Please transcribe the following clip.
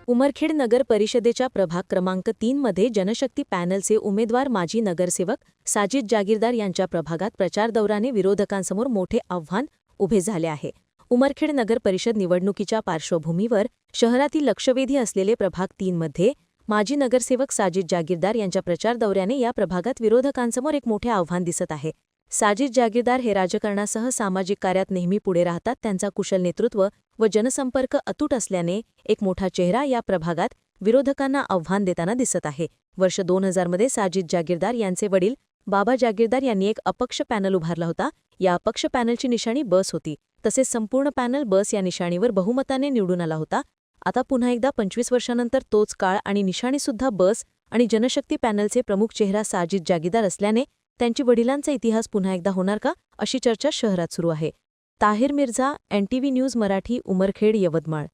उमरखेड नगर परिषदेच्या प्रभाग क्रमांक 3 मध्ये जनशक्ती पॅनलचे उमेदवार माजी नगरसेवक साजिद जागीरदार यांच्या प्रभागात प्रचार दौऱ्याने विरोधकांसमोर मोठे आव्हान उभे झाले आहे. उमरखेड नगर परिषद निवडणुकीच्या पार्श्वभूमीवर शहरातील लक्षवेधी असलेले प्रभाग 3 मध्ये माजी नगरसेवक साजिद जागीरदार यांच्या प्रचार दौऱ्याने या प्रभागात विरोधकांसमोर एक मोठे आव्हान दिसत आहे. साजिद जागीरदार हे राजकारणासह सामाजिक कार्यात नेहमी पुढे राहतात. त्यांचा कुशल नेतृत्व व जनसंपर्क अतूट असल्याने एक मोठा चेहरा या प्रभागात विरोधकांना आव्हान देताना दिसत आहे. वर्ष 2000 मध्ये साजिद जागीरदार यांचे वडील बाबा जागीरदार यांनी एक अपक्ष पॅनल उभारला होता. या अपक्ष पॅनलची निशाणी बस होती. तसेच संपूर्ण पॅनल बस या निशाणीवर बहुमताने निवडून आला होता. आता पुन्हा एकदा 25 वर्षांनंतर तोच काळ आणि निशाणीसुद्धा बस आणि जनशक्ती पॅनलचे प्रमुख चेहरा साजिद जागीरदार असल्याने त्यांची वडिलांचा इतिहास पुन्हा एकदा होणार का, अशी चर्चा शहरात सुरू आहे. Tahir Mirza, NTV news Marathi, Umarkhed, Yavatmal.